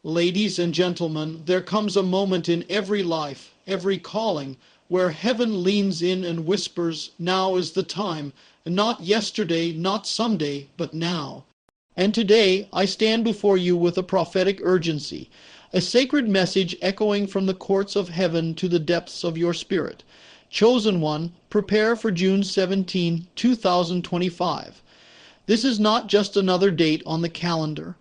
Ladies and gentlemen, there comes a moment in every life, every calling, where heaven leans in and whispers, "Now is the time," not yesterday, not someday, but now. And today I stand before you with a prophetic urgency, a sacred message echoing from the courts of heaven to the depths of your spirit. Chosen one, prepare for June 17, 2025. This is not just another date on the calendar.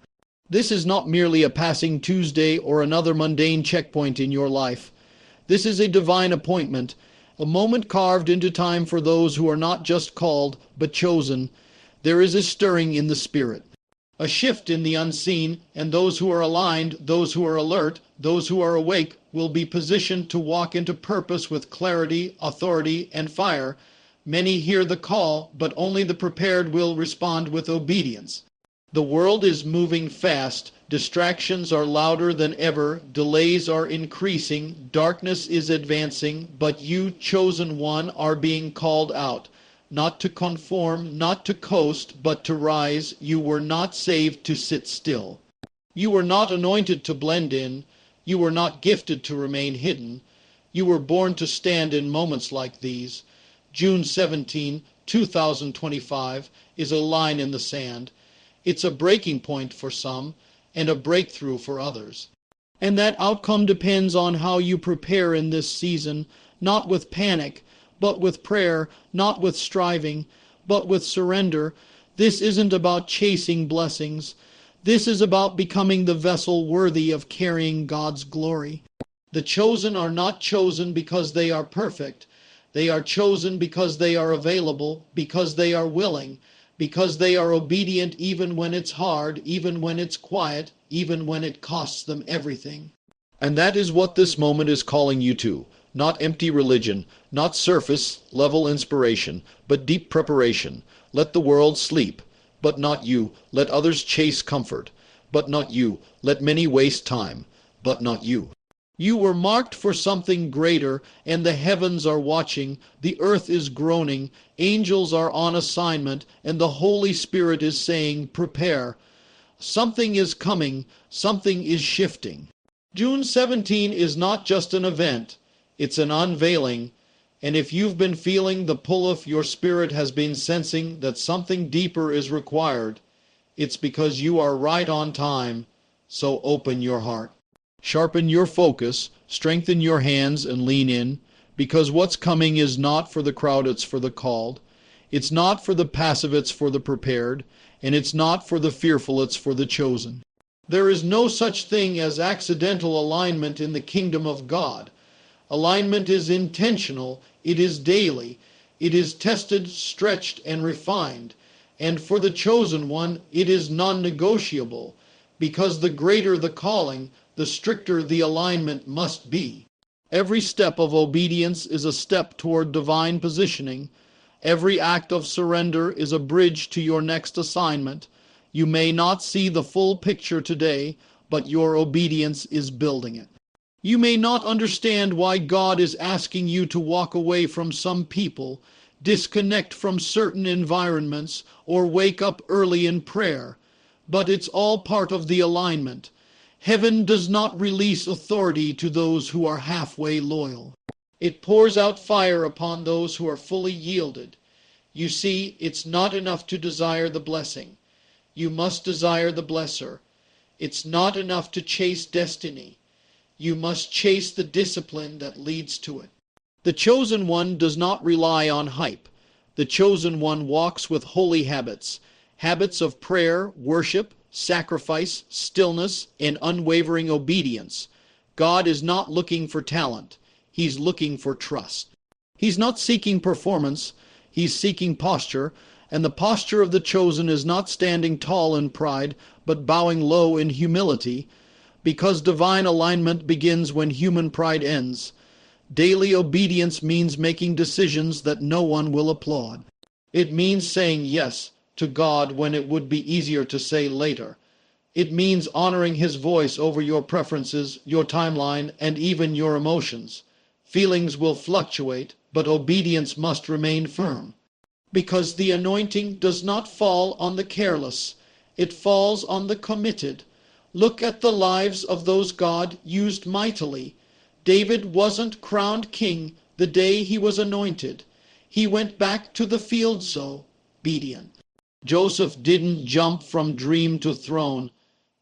This is not merely a passing Tuesday or another mundane checkpoint in your life. This is a divine appointment, a moment carved into time for those who are not just called, but chosen. There is a stirring in the spirit, a shift in the unseen, and those who are aligned, those who are alert, those who are awake, will be positioned to walk into purpose with clarity, authority, and fire. Many hear the call, but only the prepared will respond with obedience. The world is moving fast. Distractions are louder than ever. Delays are increasing. Darkness is advancing. But you, chosen one, are being called out. Not to conform, not to coast, but to rise. You were not saved to sit still. You were not anointed to blend in. You were not gifted to remain hidden. You were born to stand in moments like these. June 17, 2025 is a line in the sand. It's a breaking point for some and a breakthrough for others. And that outcome depends on how you prepare in this season, not with panic, but with prayer, not with striving, but with surrender. This isn't about chasing blessings. This is about becoming the vessel worthy of carrying God's glory. The chosen are not chosen because they are perfect. They are chosen because they are available, because they are willing, because they are obedient even when it's hard, even when it's quiet, even when it costs them everything. And that is what this moment is calling you to. Not empty religion, not surface-level inspiration, but deep preparation. Let the world sleep, but not you. Let others chase comfort, but not you. Let many waste time, but not you. You were marked for something greater, and the heavens are watching, the earth is groaning, angels are on assignment, and the Holy Spirit is saying, prepare. Something is coming, something is shifting. June 17 is not just an event, it's an unveiling. And if you've been feeling the pull of your spirit has been sensing that something deeper is required, it's because you are right on time, so open your heart. Sharpen your focus, strengthen your hands, and lean in, because what's coming is not for the crowd, it's for the called. It's not for the passive, it's for the prepared. And it's not for the fearful, it's for the chosen. There is no such thing as accidental alignment in the kingdom of God. Alignment is intentional, it is daily, it is tested, stretched, and refined. And for the chosen one, it is non-negotiable, because the greater the calling, the stricter the alignment must be. Every step of obedience is a step toward divine positioning. Every act of surrender is a bridge to your next assignment. You may not see the full picture today, but your obedience is building it. You may not understand why God is asking you to walk away from some people, disconnect from certain environments, or wake up early in prayer, but it's all part of the alignment. Heaven does not release authority to those who are halfway loyal. It pours out fire upon those who are fully yielded. You see, it's not enough to desire the blessing. You must desire the blesser. It's not enough to chase destiny. You must chase the discipline that leads to it. The chosen one does not rely on hype. The chosen one walks with holy habits, habits of prayer, worship, sacrifice, stillness, and unwavering obedience. God is not looking for talent. He's looking for trust. He's not seeking performance. He's seeking posture. And the posture of the chosen is not standing tall in pride, but bowing low in humility, because divine alignment begins when human pride ends. Daily obedience means making decisions that no one will applaud. It means saying yes to God when it would be easier to say later. It means honoring His voice over your preferences, your timeline, and even your emotions. Feelings will fluctuate, but obedience must remain firm. Because the anointing does not fall on the careless, it falls on the committed. Look at the lives of those God used mightily. David wasn't crowned king the day he was anointed. He went back to the field so obedient. Joseph didn't jump from dream to throne.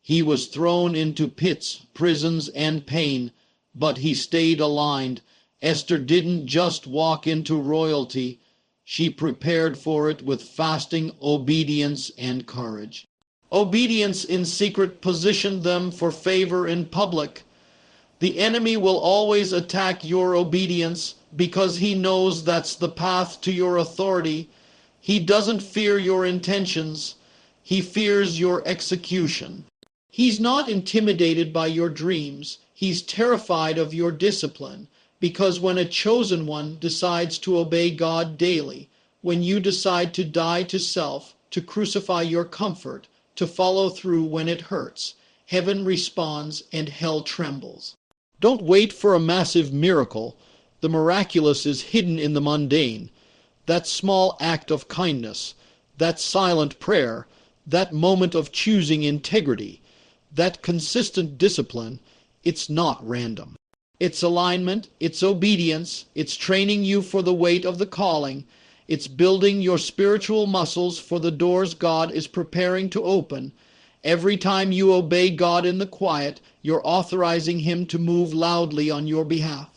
He was thrown into pits, prisons, and pain, but he stayed aligned. Esther didn't just walk into royalty. She prepared for it with fasting, obedience, and courage. Obedience in secret positioned them for favor in public. The enemy will always attack your obedience because he knows that's the path to your authority. He doesn't fear your intentions. He fears your execution. He's not intimidated by your dreams. He's terrified of your discipline, because when a chosen one decides to obey God daily, when you decide to die to self, to crucify your comfort, to follow through when it hurts, heaven responds and hell trembles. Don't wait for a massive miracle. The miraculous is hidden in the mundane. That small act of kindness, that silent prayer, that moment of choosing integrity, that consistent discipline, it's not random. It's alignment, it's obedience, it's training you for the weight of the calling, it's building your spiritual muscles for the doors God is preparing to open. Every time you obey God in the quiet, you're authorizing Him to move loudly on your behalf.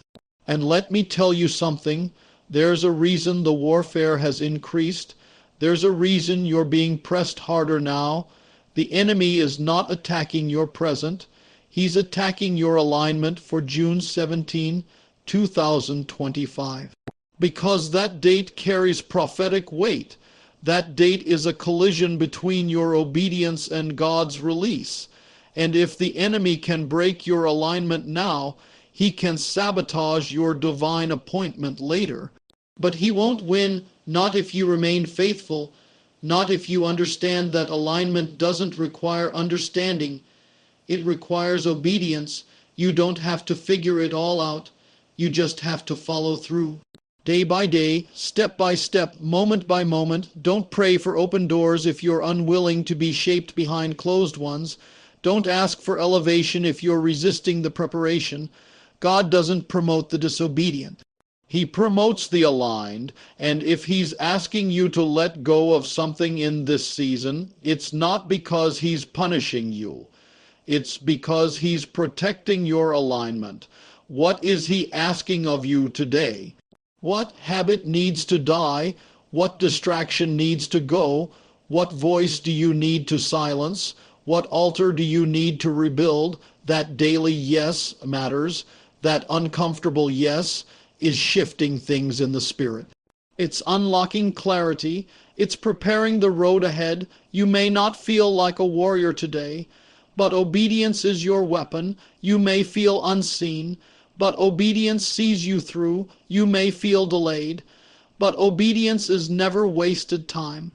And let me tell you something, there's a reason the warfare has increased. There's a reason you're being pressed harder now. The enemy is not attacking your present. He's attacking your alignment for June 17, 2025. Because that date carries prophetic weight. That date is a collision between your obedience and God's release. And if the enemy can break your alignment now, he can sabotage your divine appointment later. But he won't win, not if you remain faithful, not if you understand that alignment doesn't require understanding. It requires obedience. You don't have to figure it all out. You just have to follow through. Day by day, step by step, moment by moment. Don't pray for open doors if you're unwilling to be shaped behind closed ones. Don't ask for elevation if you're resisting the preparation. God doesn't promote the disobedient. He promotes the aligned, and if He's asking you to let go of something in this season, it's not because He's punishing you. It's because He's protecting your alignment. What is He asking of you today? What habit needs to die? What distraction needs to go? What voice do you need to silence? What altar do you need to rebuild? That daily yes matters. That uncomfortable yes is shifting things in the spirit. It's unlocking clarity. It's preparing the road ahead. You may not feel like a warrior today, but obedience is your weapon. You may feel unseen, but obedience sees you through. You may feel delayed, but obedience is never wasted time.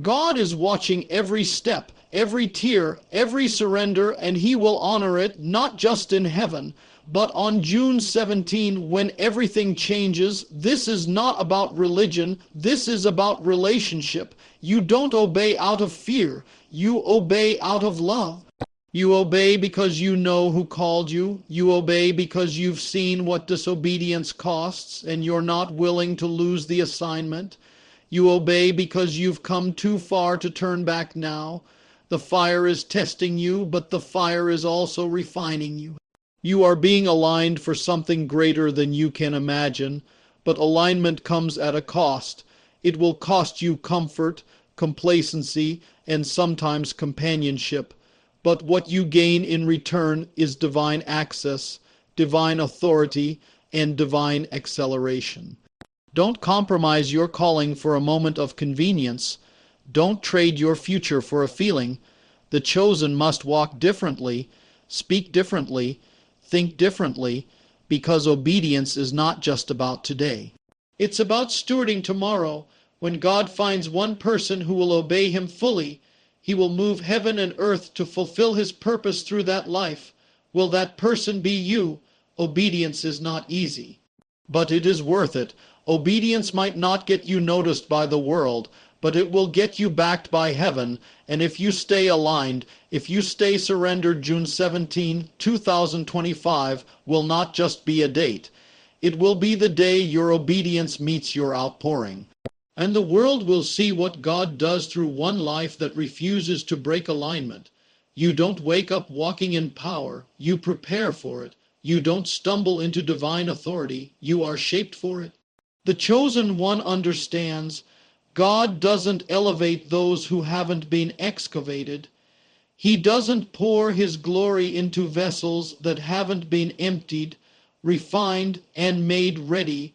God is watching every step, every tear, every surrender, and He will honor it, not just in heaven, but on June 17, when everything changes. This is not about religion. This is about relationship. You don't obey out of fear. You obey out of love. You obey because you know who called you. You obey because you've seen what disobedience costs, and you're not willing to lose the assignment. You obey because you've come too far to turn back now. The fire is testing you, but the fire is also refining you. You are being aligned for something greater than you can imagine, but alignment comes at a cost. It will cost you comfort, complacency, and sometimes companionship. But what you gain in return is divine access, divine authority, and divine acceleration. Don't compromise your calling for a moment of convenience. Don't trade your future for a feeling. The chosen must walk differently, speak differently, think differently, because obedience is not just about today. It's about stewarding tomorrow. When God finds one person who will obey Him fully, He will move heaven and earth to fulfill His purpose through that life. Will that person be you? Obedience is not easy, but it is worth it. Obedience might not get you noticed by the world, but it will get you backed by heaven, and if you stay aligned, if you stay surrendered, June 17, 2025 will not just be a date. It will be the day your obedience meets your outpouring. And the world will see what God does through one life that refuses to break alignment. You don't wake up walking in power, you prepare for it. You don't stumble into divine authority, you are shaped for it. The chosen one understands God doesn't elevate those who haven't been excavated. He doesn't pour his glory into vessels that haven't been emptied, refined, and made ready.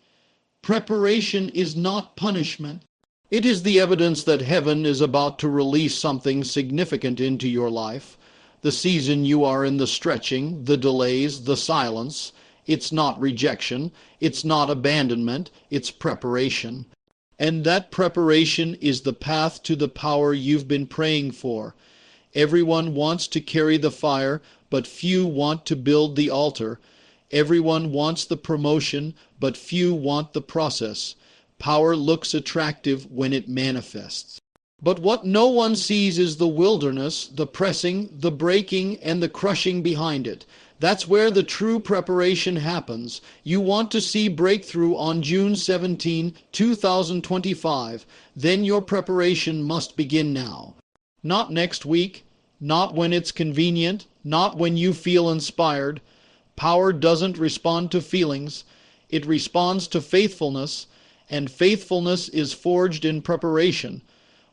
Preparation is not punishment. It is the evidence that heaven is about to release something significant into your life. The season you are in, the stretching, the delays, the silence. It's not rejection. It's not abandonment. It's preparation. And that preparation is the path to the power you've been praying for. Everyone wants to carry the fire, but few want to build the altar. Everyone wants the promotion, but few want the process. Power looks attractive when it manifests. But what no one sees is the wilderness, the pressing, the breaking, and the crushing behind it. That's where the true preparation happens. You want to see breakthrough on June 17, 2025. Then your preparation must begin now. Not next week, not when it's convenient, not when you feel inspired. Power doesn't respond to feelings. It responds to faithfulness, and faithfulness is forged in preparation.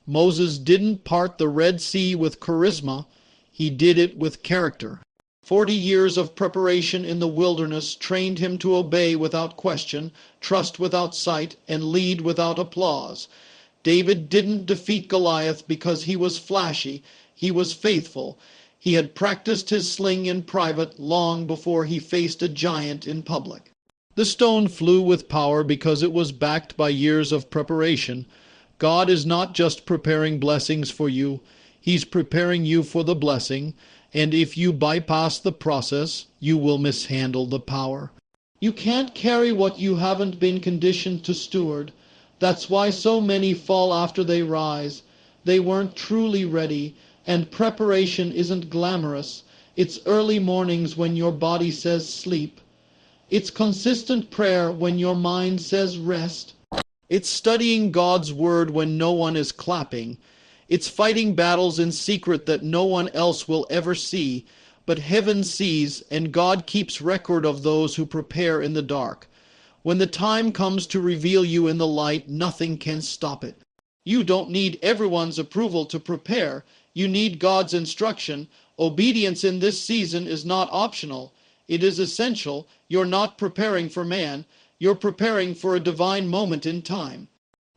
Moses didn't part the Red Sea with charisma. He did it with character. 40 years of preparation in the wilderness trained him to obey without question, trust without sight, and lead without applause. David didn't defeat Goliath because he was flashy. He was faithful. He had practiced his sling in private long before he faced a giant in public. The stone flew with power because it was backed by years of preparation. God is not just preparing blessings for you. He's preparing you for the blessing. And if you bypass the process, you will mishandle the power. You can't carry what you haven't been conditioned to steward. That's why so many fall after they rise. They weren't truly ready, and preparation isn't glamorous. It's early mornings when your body says sleep. It's consistent prayer when your mind says rest. It's studying God's word when no one is clapping. It's fighting battles in secret that no one else will ever see, but heaven sees, and God keeps record of those who prepare in the dark. When the time comes to reveal you in the light, nothing can stop it. You don't need everyone's approval to prepare. You need God's instruction. Obedience in this season is not optional. It is essential. You're not preparing for man. You're preparing for a divine moment in time.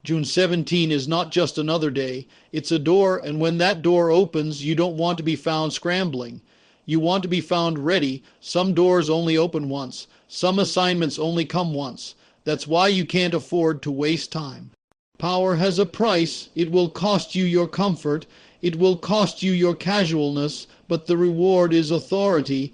June 17 is not just another day. It's a door, and when that door opens, you don't want to be found scrambling. You want to be found ready. Some doors only open once. Some assignments only come once. That's why you can't afford to waste time. Power has a price. It will cost you your comfort. It will cost you your casualness, but the reward is authority,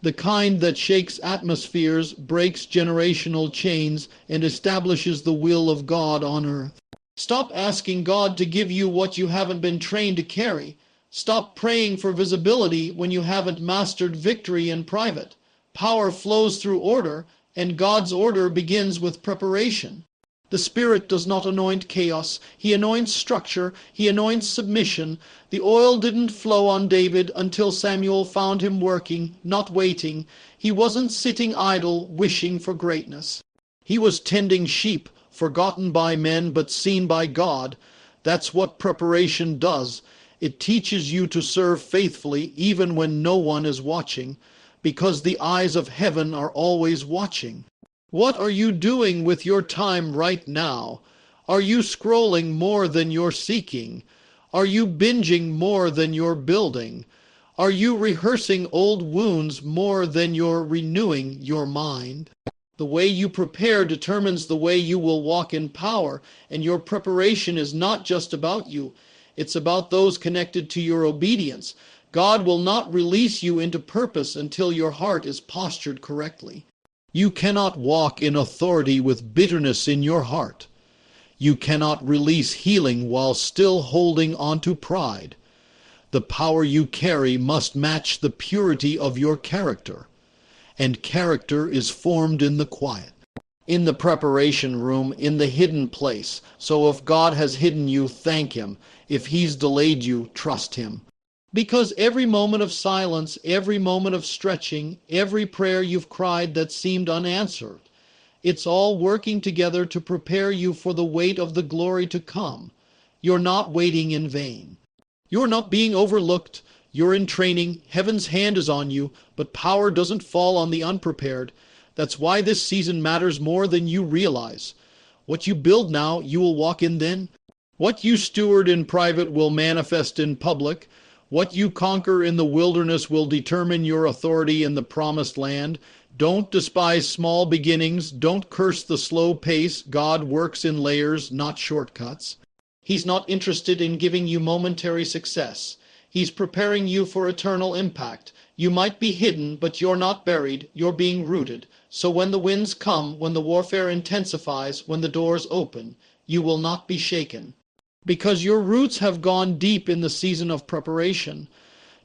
the kind that shakes atmospheres, breaks generational chains, and establishes the will of God on earth. Stop asking God to give you what you haven't been trained to carry. Stop praying for visibility when you haven't mastered victory in private. Power flows through order, and God's order begins with preparation. The Spirit does not anoint chaos. He anoints structure. He anoints submission. The oil didn't flow on David until Samuel found him working, not waiting. He wasn't sitting idle, wishing for greatness. He was tending sheep, forgotten by men but seen by God. That's what preparation does. It teaches you to serve faithfully even when no one is watching, because the eyes of heaven are always watching. What are you doing with your time right now? Are you scrolling more than you're seeking? Are you binging more than you're building? Are you rehearsing old wounds more than you're renewing your mind? The way you prepare determines the way you will walk in power, and your preparation is not just about you. It's about those connected to your obedience. God will not release you into purpose until your heart is postured correctly. You cannot walk in authority with bitterness in your heart. You cannot release healing while still holding onto pride. The power you carry must match the purity of your character, and character is formed in the quiet, in the preparation room, in the hidden place. So if God has hidden you, thank Him. If He's delayed you, trust Him. Because every moment of silence, every moment of stretching, every prayer you've cried that seemed unanswered, it's all working together to prepare you for the weight of the glory to come. You're not waiting in vain. You're not being overlooked. You're in training. Heaven's hand is on you, but power doesn't fall on the unprepared. That's why this season matters more than you realize. What you build now, you will walk in then. What you steward in private will manifest in public. What you conquer in the wilderness will determine your authority in the promised land. Don't despise small beginnings. Don't curse the slow pace. God works in layers, not shortcuts. He's not interested in giving you momentary success. He's preparing you for eternal impact. You might be hidden, but you're not buried. You're being rooted. So when the winds come, when the warfare intensifies, when the doors open, you will not be shaken. Because your roots have gone deep in the season of preparation.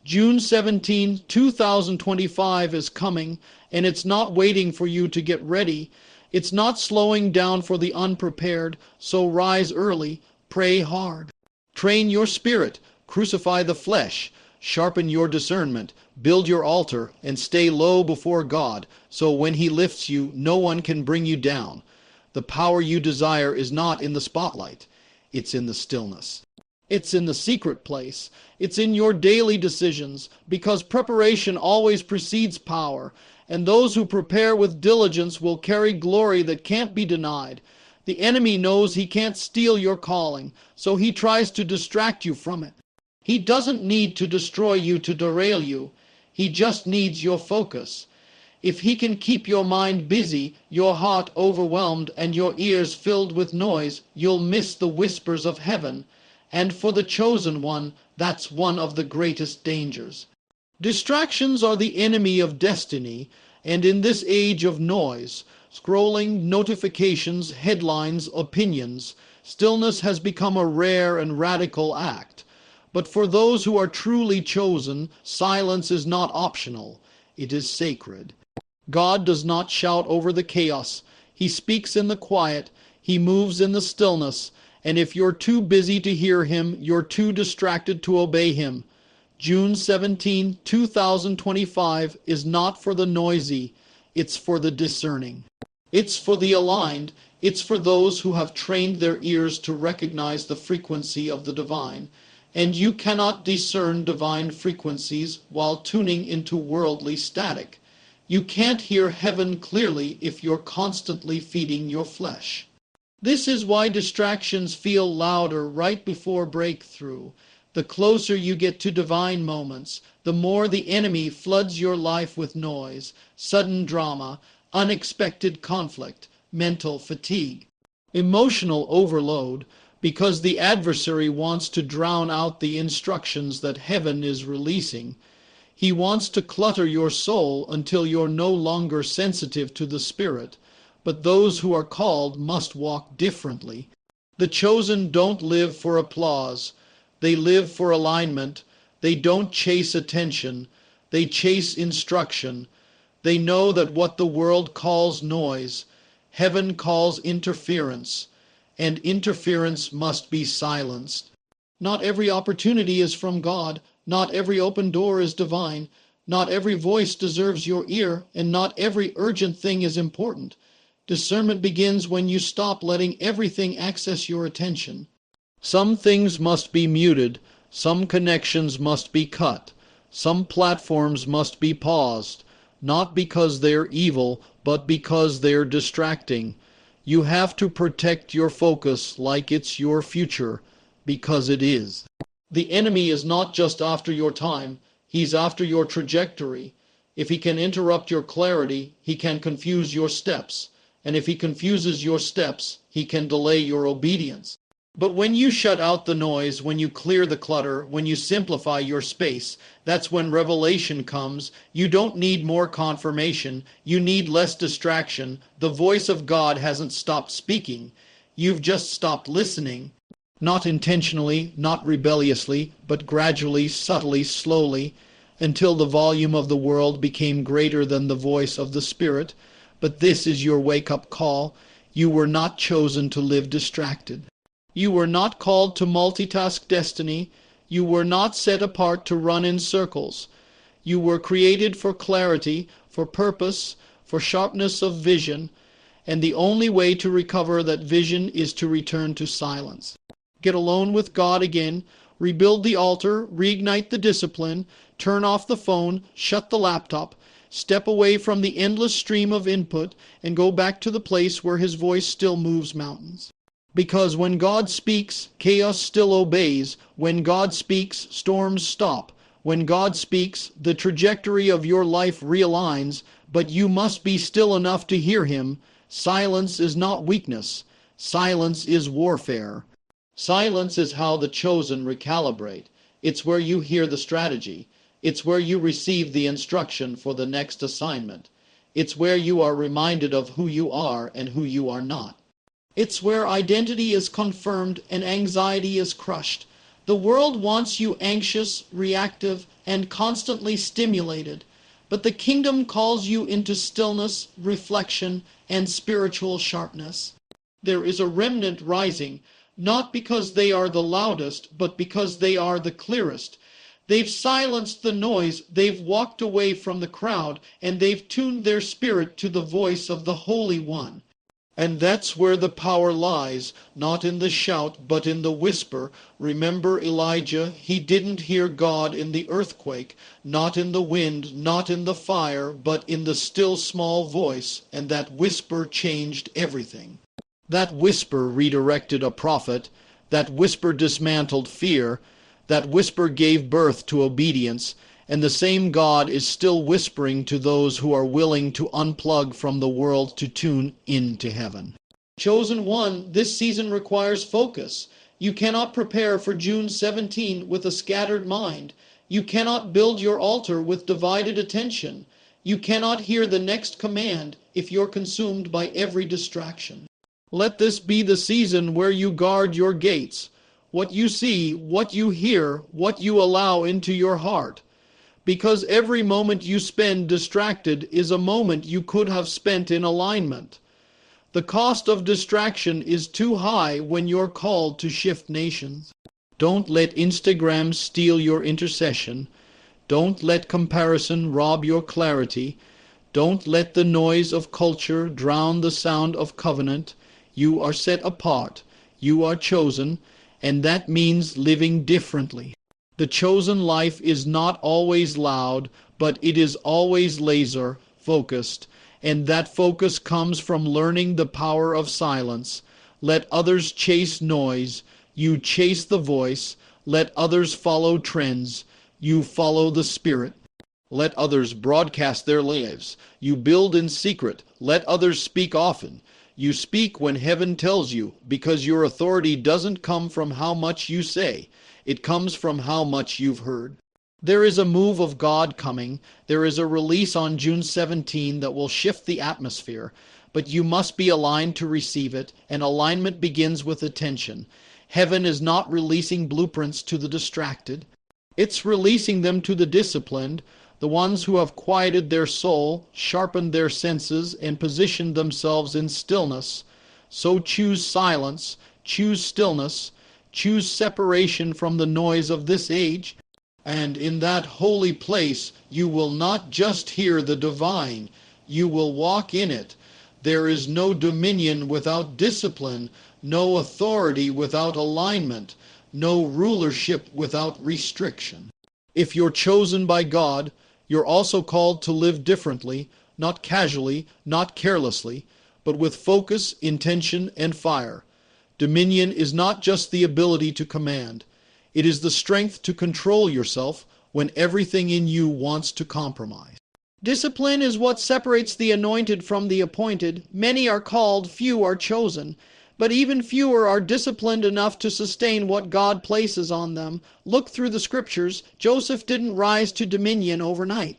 June 17, 2025 is coming, and it's not waiting for you to get ready. It's not slowing down for the unprepared, so rise early, pray hard. Train your spirit, crucify the flesh, sharpen your discernment, build your altar, and stay low before God, so when He lifts you, no one can bring you down. The power you desire is not in the spotlight. It's in the stillness. It's in the secret place. It's in your daily decisions, because preparation always precedes power, and those who prepare with diligence will carry glory that can't be denied. The enemy knows he can't steal your calling, so he tries to distract you from it. He doesn't need to destroy you to derail you. He just needs your focus. If he can keep your mind busy, your heart overwhelmed, and your ears filled with noise, you'll miss the whispers of heaven. And for the chosen one, that's one of the greatest dangers. Distractions are the enemy of destiny, and in this age of noise, scrolling, notifications, headlines, opinions, stillness has become a rare and radical act. But for those who are truly chosen, silence is not optional. It is sacred. God does not shout over the chaos. He speaks in the quiet. He moves in the stillness. And if you're too busy to hear Him, you're too distracted to obey Him. June 17, 2025 is not for the noisy. It's for the discerning. It's for the aligned. It's for those who have trained their ears to recognize the frequency of the divine. And you cannot discern divine frequencies while tuning into worldly static. You can't hear heaven clearly if you're constantly feeding your flesh. This is why distractions feel louder right before breakthrough. The closer you get to divine moments, the more the enemy floods your life with noise, sudden drama, unexpected conflict, mental fatigue, emotional overload, because the adversary wants to drown out the instructions that heaven is releasing. He wants to clutter your soul until you're no longer sensitive to the Spirit. But those who are called must walk differently. The chosen don't live for applause. They live for alignment. They don't chase attention. They chase instruction. They know that what the world calls noise, heaven calls interference, and interference must be silenced. Not every opportunity is from God. Not every open door is divine. Not every voice deserves your ear, and not every urgent thing is important. Discernment begins when you stop letting everything access your attention. Some things must be muted. Some connections must be cut. Some platforms must be paused, not because they're evil, but because they're distracting. You have to protect your focus like it's your future, because it is. The enemy is not just after your time, he's after your trajectory. If he can interrupt your clarity, he can confuse your steps. And if he confuses your steps, he can delay your obedience. But when you shut out the noise, when you clear the clutter, when you simplify your space, that's when revelation comes. You don't need more confirmation. You need less distraction. The voice of God hasn't stopped speaking. You've just stopped listening. Not intentionally, not rebelliously, but gradually, subtly, slowly, until the volume of the world became greater than the voice of the Spirit. But this is your wake-up call. You were not chosen to live distracted. You were not called to multitask destiny. You were not set apart to run in circles. You were created for clarity, for purpose, for sharpness of vision, and the only way to recover that vision is to return to silence. Get alone with God again, rebuild the altar, reignite the discipline, turn off the phone, shut the laptop, step away from the endless stream of input, and go back to the place where His voice still moves mountains. Because when God speaks, chaos still obeys. When God speaks, storms stop. When God speaks, the trajectory of your life realigns, but you must be still enough to hear Him. Silence is not weakness. Silence is warfare. Silence is how the chosen recalibrate. It's where you hear the strategy. It's where you receive the instruction for the next assignment. It's where you are reminded of who you are and who you are not. It's where identity is confirmed and anxiety is crushed. The world wants you anxious, reactive, and constantly stimulated, but the kingdom calls you into stillness, reflection, and spiritual sharpness. There is a remnant rising, not because they are the loudest, but because they are the clearest. They've silenced the noise, they've walked away from the crowd, and they've tuned their spirit to the voice of the Holy One. And that's where the power lies, not in the shout, but in the whisper. Remember Elijah, he didn't hear God in the earthquake, not in the wind, not in the fire, but in the still small voice, and that whisper changed everything. That whisper redirected a prophet, that whisper dismantled fear, that whisper gave birth to obedience, and the same God is still whispering to those who are willing to unplug from the world to tune into heaven. Chosen one, this season requires focus. You cannot prepare for June 17 with a scattered mind. You cannot build your altar with divided attention. You cannot hear the next command if you're consumed by every distraction. Let this be the season where you guard your gates. What you see, what you hear, what you allow into your heart. Because every moment you spend distracted is a moment you could have spent in alignment. The cost of distraction is too high when you're called to shift nations. Don't let Instagram steal your intercession. Don't let comparison rob your clarity. Don't let the noise of culture drown the sound of covenant. You are set apart. You are chosen, and that means living differently. The chosen life is not always loud, but it is always laser focused, and that focus comes from learning the power of silence. Let others chase noise, you chase the voice. Let others follow trends, you follow the Spirit. Let others broadcast their lives, you build in secret. Let others speak often. You speak when heaven tells you, because your authority doesn't come from how much you say. It comes from how much you've heard. There is a move of God coming. There is a release on June 17 that will shift the atmosphere. But you must be aligned to receive it, and alignment begins with attention. Heaven is not releasing blueprints to the distracted. It's releasing them to the disciplined, the ones who have quieted their soul, sharpened their senses, and positioned themselves in stillness. So choose silence, choose stillness, choose separation from the noise of this age, and in that holy place you will not just hear the divine, you will walk in it. There is no dominion without discipline, no authority without alignment, no rulership without restriction. If you're chosen by God, you're also called to live differently, not casually, not carelessly, but with focus, intention, and fire. Dominion is not just the ability to command. It is the strength to control yourself when everything in you wants to compromise. Discipline is what separates the anointed from the appointed. Many are called, few are chosen. But even fewer are disciplined enough to sustain what God places on them. Look through the scriptures. Joseph didn't rise to dominion overnight.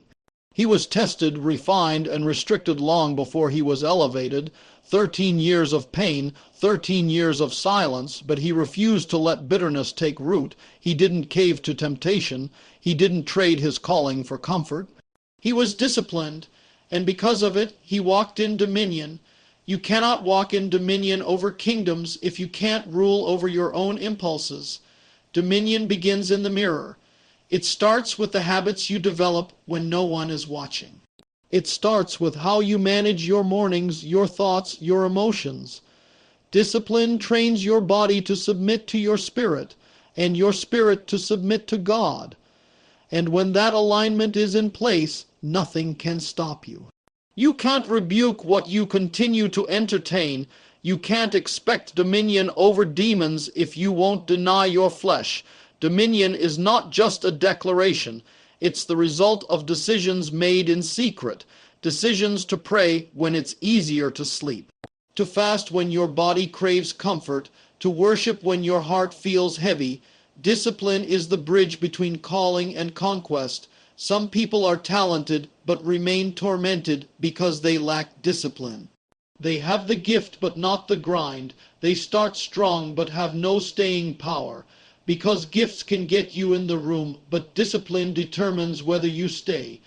He was tested, refined, and restricted long before he was elevated. 13 years of pain, 13 years of silence, but he refused to let bitterness take root. He didn't cave to temptation. He didn't trade his calling for comfort. He was disciplined, and because of it, he walked in dominion. You cannot walk in dominion over kingdoms if you can't rule over your own impulses. Dominion begins in the mirror. It starts with the habits you develop when no one is watching. It starts with how you manage your mornings, your thoughts, your emotions. Discipline trains your body to submit to your spirit, and your spirit to submit to God. And when that alignment is in place, nothing can stop you. You can't rebuke what you continue to entertain. You can't expect dominion over demons if you won't deny your flesh. Dominion is not just a declaration. It's the result of decisions made in secret. Decisions to pray when it's easier to sleep. To fast when your body craves comfort. To worship when your heart feels heavy. Discipline is the bridge between calling and conquest. Some people are talented but remain tormented because they lack discipline. They have the gift but not the grind. They start strong but have no staying power. Because gifts can get you in the room, but discipline determines whether you stay.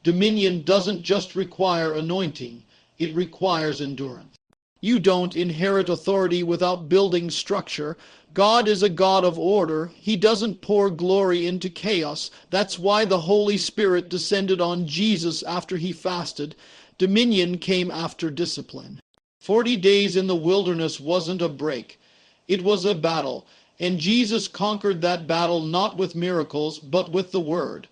Dominion doesn't just require anointing, it requires endurance. You don't inherit authority without building structure. God is a God of order. He doesn't pour glory into chaos. That's why the Holy Spirit descended on Jesus after he fasted. Dominion came after discipline. 40 days in the wilderness wasn't a break. It was a battle. And Jesus conquered that battle not with miracles, but with the Word.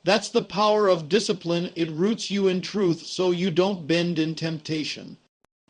That's the power of discipline. It roots you in truth so you don't bend in temptation.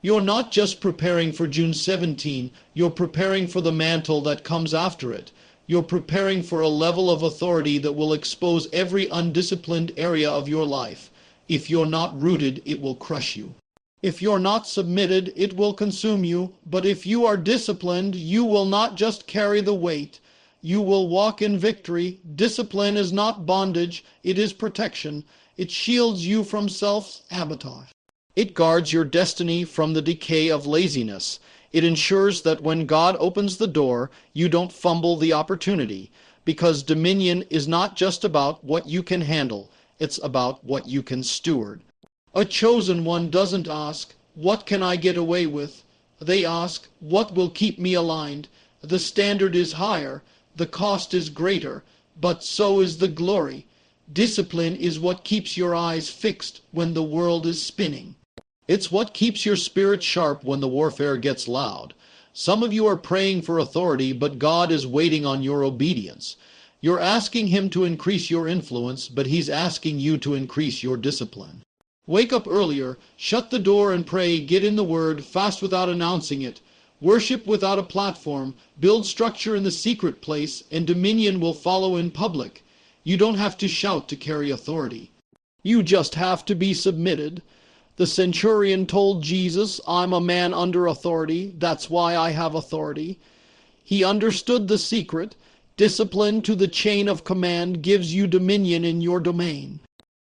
You're not just preparing for June 17, you're preparing for the mantle that comes after it. You're preparing for a level of authority that will expose every undisciplined area of your life. If you're not rooted, it will crush you. If you're not submitted, it will consume you. But if you are disciplined, you will not just carry the weight. You will walk in victory. Discipline is not bondage, it is protection. It shields you from self-sabotage. It guards your destiny from the decay of laziness. It ensures that when God opens the door, you don't fumble the opportunity. Because dominion is not just about what you can handle, it's about what you can steward. A chosen one doesn't ask, "What can I get away with?" They ask, "What will keep me aligned?" The standard is higher, the cost is greater, but so is the glory. Discipline is what keeps your eyes fixed when the world is spinning. It's what keeps your spirit sharp when the warfare gets loud. Some of you are praying for authority, but God is waiting on your obedience. You're asking him to increase your influence, but he's asking you to increase your discipline. Wake up earlier, shut the door and pray, get in the Word, fast without announcing it, worship without a platform, build structure in the secret place, and dominion will follow in public. You don't have to shout to carry authority. You just have to be submitted. The centurion told Jesus, "I'm a man under authority, that's why I have authority." He understood the secret. Discipline to the chain of command gives you dominion in your domain.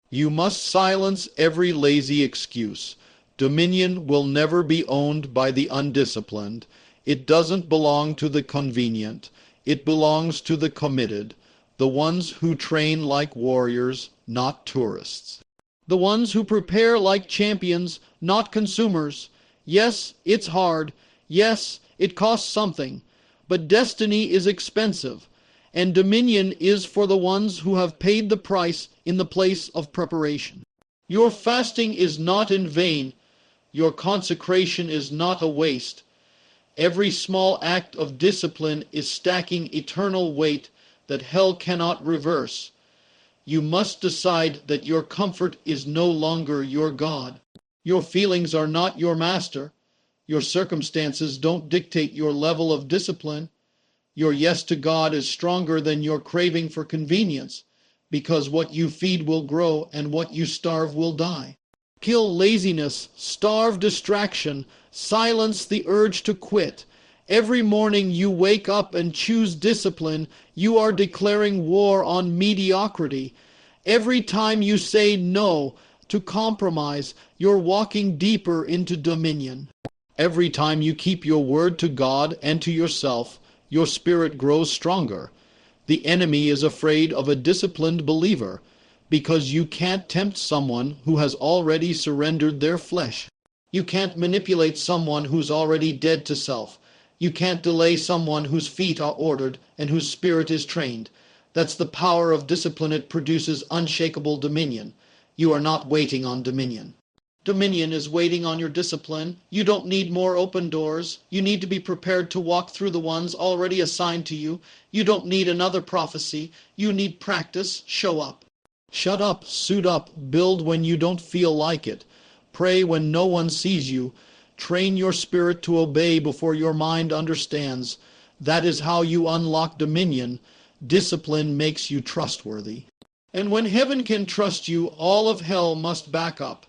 You must silence every lazy excuse. Dominion will never be owned by the undisciplined. It doesn't belong to the convenient. It belongs to the committed, the ones who train like warriors, not tourists. The ones who prepare like champions, not consumers. Yes, it's hard. Yes, it costs something. But destiny is expensive. And dominion is for the ones who have paid the price in the place of preparation. Your fasting is not in vain. Your consecration is not a waste. Every small act of discipline is stacking eternal weight that hell cannot reverse. You must decide that your comfort is no longer your God. Your feelings are not your master. Your circumstances don't dictate your level of discipline. Your yes to God is stronger than your craving for convenience, because what you feed will grow and what you starve will die. Kill laziness, starve distraction, silence the urge to quit. Every morning you wake up and choose discipline, you are declaring war on mediocrity. Every time you say no to compromise, you're walking deeper into dominion. Every time you keep your word to God and to yourself, your spirit grows stronger. The enemy is afraid of a disciplined believer because you can't tempt someone who has already surrendered their flesh. You can't manipulate someone who's already dead to self. You can't delay someone whose feet are ordered and whose spirit is trained. That's the power of discipline. It produces unshakable dominion. You are not waiting on dominion. Dominion is waiting on your discipline. You don't need more open doors. You need to be prepared to walk through the ones already assigned to you. You don't need another prophecy. You need practice. Show up. Shut up, suit up, build when you don't feel like it. Pray when no one sees you. Train your spirit to obey before your mind understands. That is how you unlock dominion. Discipline makes you trustworthy. And when heaven can trust you, all of hell must back up.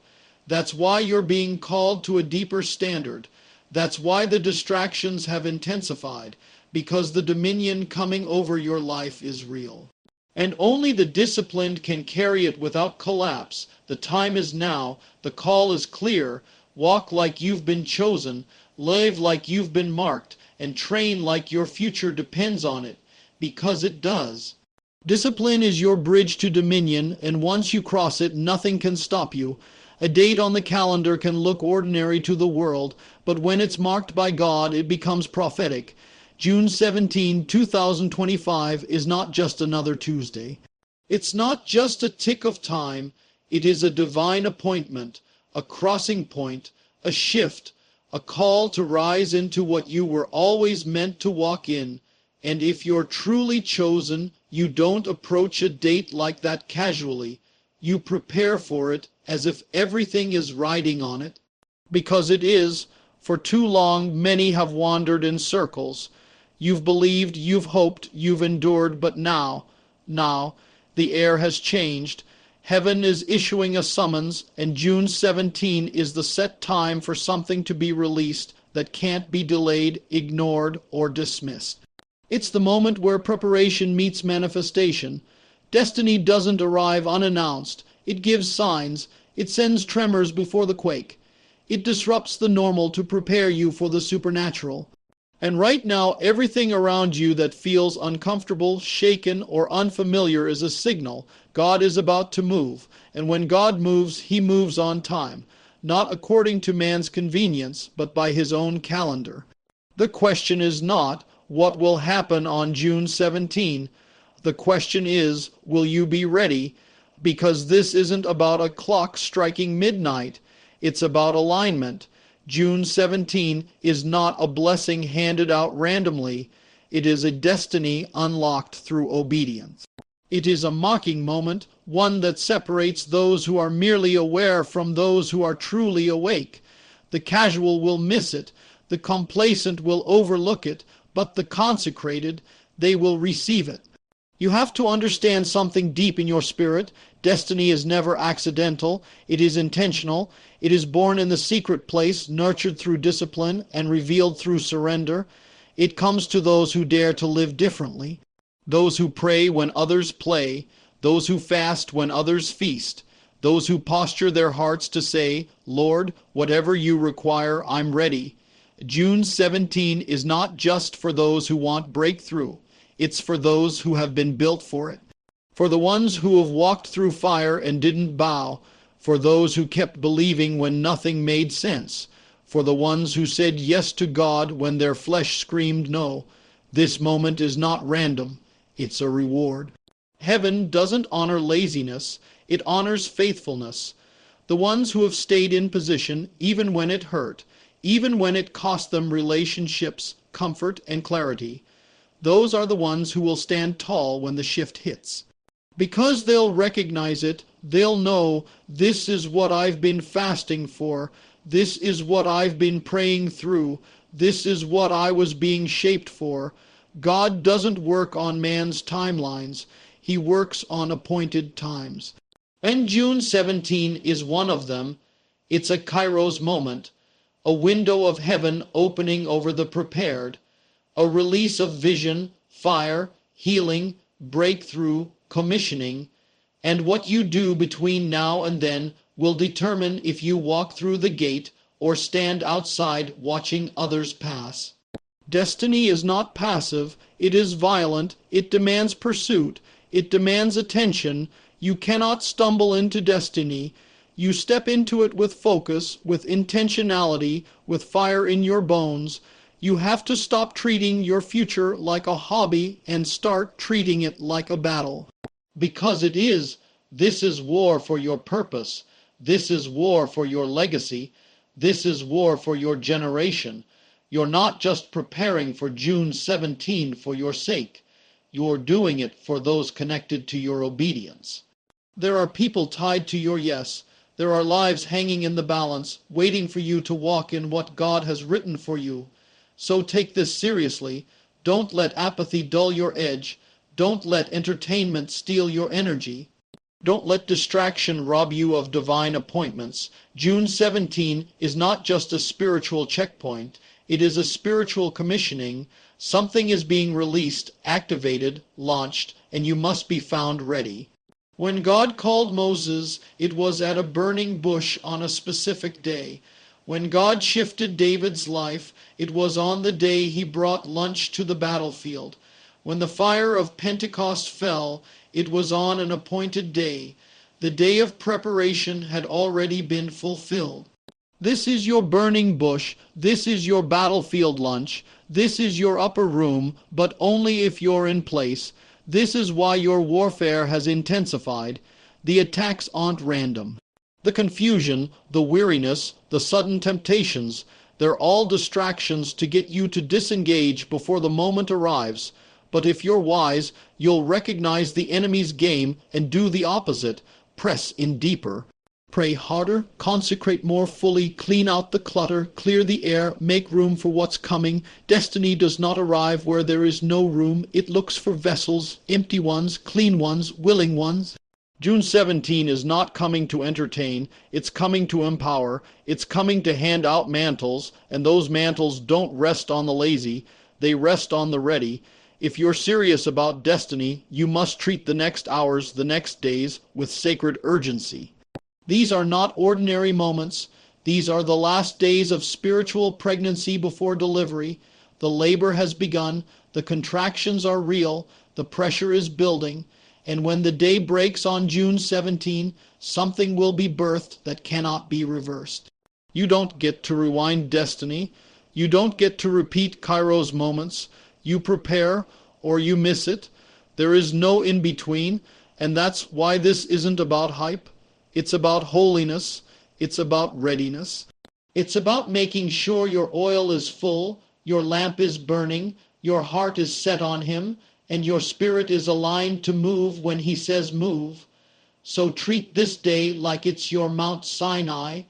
That's why you're being called to a deeper standard. That's why the distractions have intensified, because the dominion coming over your life is real. And only the disciplined can carry it without collapse. The time is now. The call is clear. Walk like you've been chosen. Live like you've been marked. And train like your future depends on it. Because it does. Discipline is your bridge to dominion, and once you cross it, nothing can stop you. A date on the calendar can look ordinary to the world, but when it's marked by God, it becomes prophetic. June 17, 2025 is not just another Tuesday. It's not just a tick of time. It is a divine appointment, a crossing point, a shift, a call to rise into what you were always meant to walk in. And if you're truly chosen, you don't approach a date like that casually. You prepare for it as if everything is riding on it. Because it is. For too long, many have wandered in circles. You've believed, you've hoped, you've endured, but now, the air has changed. Heaven is issuing a summons, and June 17 is the set time for something to be released that can't be delayed, ignored, or dismissed. It's the moment where preparation meets manifestation. Destiny doesn't arrive unannounced. It gives signs. It sends tremors before the quake. It disrupts the normal to prepare you for the supernatural. And right now, everything around you that feels uncomfortable, shaken, or unfamiliar is a signal. God is about to move. And when God moves, he moves on time. Not according to man's convenience, but by his own calendar. The question is not, what will happen on June 17? The question is, will you be ready? Because this isn't about a clock striking midnight. It's about alignment. June 17 is not a blessing handed out randomly. It is a destiny unlocked through obedience. It is a mocking moment, one that separates those who are merely aware from those who are truly awake. The casual will miss it. The complacent will overlook it. But the consecrated, they will receive it. You have to understand something deep in your spirit. Destiny is never accidental. It is intentional. It is born in the secret place, nurtured through discipline, and revealed through surrender. It comes to those who dare to live differently. Those who pray when others play. Those who fast when others feast. Those who posture their hearts to say, Lord, whatever you require, I'm ready. June 17 is not just for those who want breakthrough. It's for those who have been built for it. For the ones who have walked through fire and didn't bow. For those who kept believing when nothing made sense. For the ones who said yes to God when their flesh screamed no. This moment is not random. It's a reward. Heaven doesn't honor laziness. It honors faithfulness. The ones who have stayed in position even when it hurt, even when it cost them relationships, comfort, and clarity. Those are the ones who will stand tall when the shift hits. Because they'll recognize it, they'll know, this is what I've been fasting for, this is what I've been praying through, this is what I was being shaped for. God doesn't work on man's timelines. He works on appointed times. And June 17 is one of them. It's a Kairos moment. A window of heaven opening over the prepared, a release of vision, fire, healing, breakthrough, commissioning, And what you do between now and then will determine if you walk through the gate or stand outside watching others pass. Destiny is not passive, it is violent, it demands pursuit, it demands attention. You cannot stumble into destiny. You step into it with focus, with intentionality, with fire in your bones. You have to stop treating your future like a hobby and start treating it like a battle. Because it is. This is war for your purpose. This is war for your legacy. This is war for your generation. You're not just preparing for June 17 for your sake. You're doing it for those connected to your obedience. There are people tied to your yes. There are lives hanging in the balance, waiting for you to walk in what God has written for you. So take this seriously. Don't let apathy dull your edge. Don't let entertainment steal your energy. Don't let distraction rob you of divine appointments. June 17 is not just a spiritual checkpoint. It is a spiritual commissioning. Something is being released, activated, launched, and you must be found ready. When God called Moses, it was at a burning bush on a specific day. When God shifted David's life, it was on the day he brought lunch to the battlefield. When the fire of Pentecost fell, it was on an appointed day. The day of preparation had already been fulfilled. This is your burning bush. This is your battlefield lunch. This is your upper room, but only if you're in place. This is why your warfare has intensified. The attacks aren't random. The confusion, the weariness, the sudden temptations, they're all distractions to get you to disengage before the moment arrives. But if you're wise, you'll recognize the enemy's game and do the opposite. Press in deeper. Pray harder, consecrate more fully, clean out the clutter, clear the air, make room for what's coming. Destiny does not arrive where there is no room. It looks for vessels, empty ones, clean ones, willing ones. June 17 is not coming to entertain. It's coming to empower. It's coming to hand out mantles, and those mantles don't rest on the lazy. They rest on the ready. If you're serious about destiny, you must treat the next hours, the next days, with sacred urgency. These are not ordinary moments. These are the last days of spiritual pregnancy before delivery. The labor has begun. The contractions are real. The pressure is building. And when the day breaks on June 17, something will be birthed that cannot be reversed. You don't get to rewind destiny. You don't get to repeat Kairos moments. You prepare or you miss it. There is no in-between, and that's why this isn't about hype. It's about holiness. It's about readiness. It's about making sure your oil is full, your lamp is burning, your heart is set on Him, and your spirit is aligned to move when He says move. So treat this day like it's your Mount Sinai.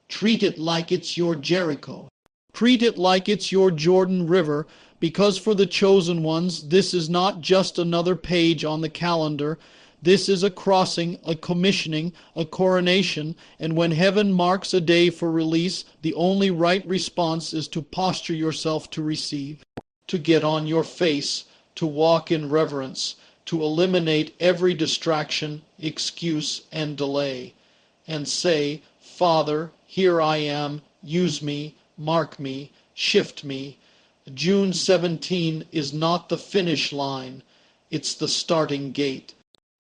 Treat it like it's your Jericho. Treat it like it's your Jordan River, because for the chosen ones, this is not just another page on the calendar. This is a crossing, a commissioning, a coronation, and when heaven marks a day for release, the only right response is to posture yourself to receive, to get on your face, to walk in reverence, to eliminate every distraction, excuse, and delay, and say, Father, here I am, use me, mark me, shift me. June 17 is not the finish line, it's the starting gate.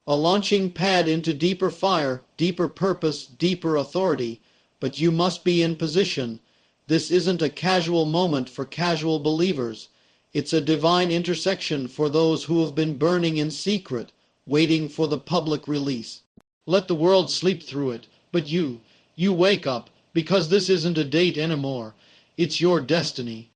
A launching pad into deeper fire, deeper purpose, deeper authority. But you must be in position. This isn't a casual moment for casual believers. It's a divine intersection for those who have been burning in secret, waiting for the public release. Let the world sleep through it, but you wake up, because this isn't a date anymore. It's your destiny.